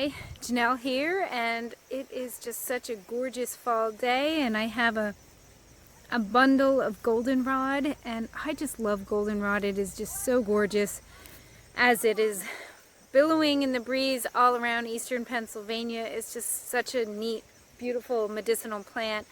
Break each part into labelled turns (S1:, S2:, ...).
S1: Hi, Janelle here, and it is just such a gorgeous fall day, and I have a bundle of goldenrod, and I just love goldenrod. It is just so gorgeous as it is billowing in the breeze all around eastern Pennsylvania. It's just such a neat, beautiful medicinal plant,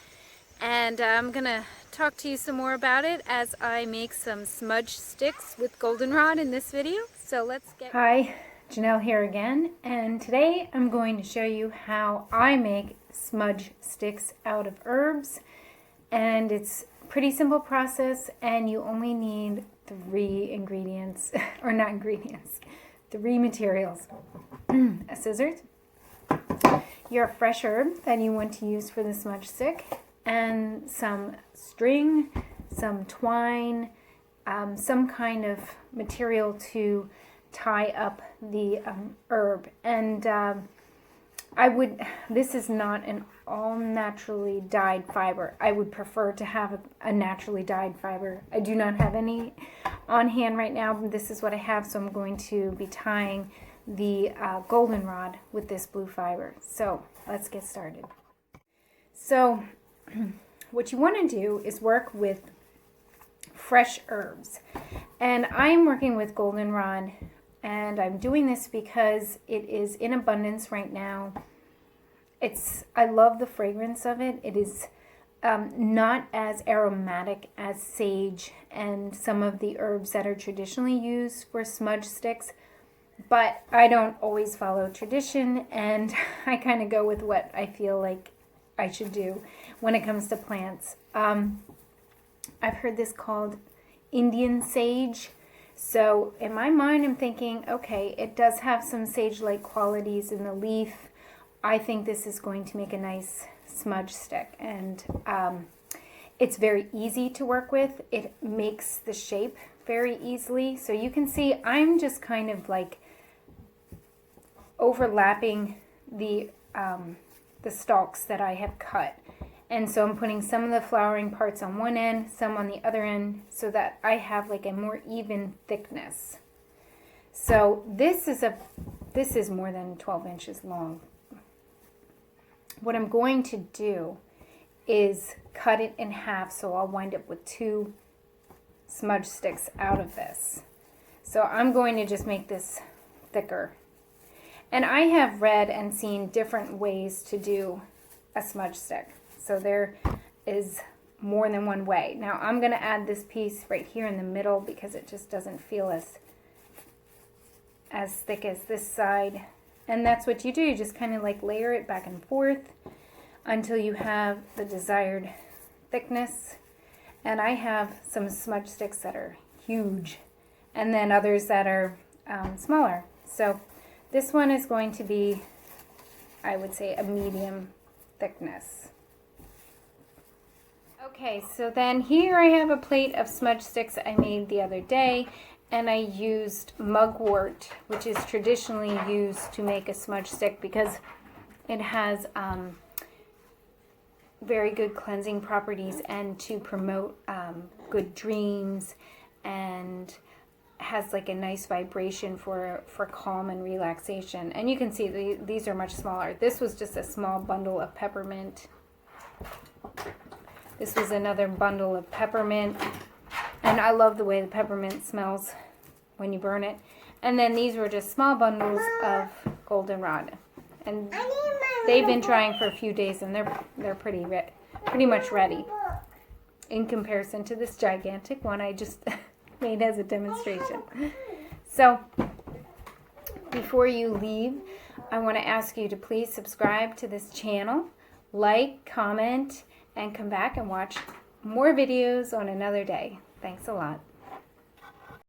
S1: and I'm gonna talk to you some more about it as I make some smudge sticks with goldenrod in this video. So let's get... Hi, Janelle here again, and today I'm going to show you how I make smudge sticks out of herbs, and it's a pretty simple process, and you only need 3 ingredients, or not ingredients, 3 materials. A scissors, your fresh herb that you want to use for the smudge stick, and some string, some twine, some kind of material to tie up the herb. And this is not an all naturally dyed fiber. I would prefer to have a naturally dyed fiber. I do not have any on hand right now, but this is what I have, so I'm going to be tying the goldenrod with this blue fiber. So let's get started. So what you want to do is work with fresh herbs, and I'm working with goldenrod, and I'm doing this because it is in abundance right now. I love the fragrance of it. It is not as aromatic as sage and some of the herbs that are traditionally used for smudge sticks, but I don't always follow tradition, and I kind of go with what I feel like I should do when it comes to plants. I've heard this called Indian sage. So in my mind, I'm thinking, okay, it does have some sage-like qualities in the leaf. I think this is going to make a nice smudge stick, and it's very easy to work with. It makes the shape very easily. So you can see I'm just kind of like overlapping the stalks that I have cut. And so I'm putting some of the flowering parts on one end, some on the other end, so that I have like a more even thickness. So this is more than 12 inches long. What I'm going to do is cut it in half, so I'll wind up with 2 smudge sticks out of this. So I'm going to just make this thicker. And I have read and seen different ways to do a smudge stick. So there is more than one way. Now I'm going to add this piece right here in the middle because it just doesn't feel as thick as this side. And that's what you do. You just kind of like layer it back and forth until you have the desired thickness. And I have some smudge sticks that are huge, and then others that are smaller. So this one is going to be, I would say, a medium thickness. Okay, so then here I have a plate of smudge sticks I made the other day, and I used mugwort, which is traditionally used to make a smudge stick because it has very good cleansing properties and to promote good dreams, and has like a nice vibration for calm and relaxation. And you can see these are much smaller. This was just a small bundle of peppermint. This was another bundle of peppermint, and I love the way the peppermint smells when you burn it. And then these were just small bundles of goldenrod, and they've been drying for a few days, and they're pretty much ready in comparison to this gigantic one I just made as a demonstration. So before you leave, I want to ask you to please subscribe to this channel, like, comment, and come back and watch more videos on another day. Thanks a lot.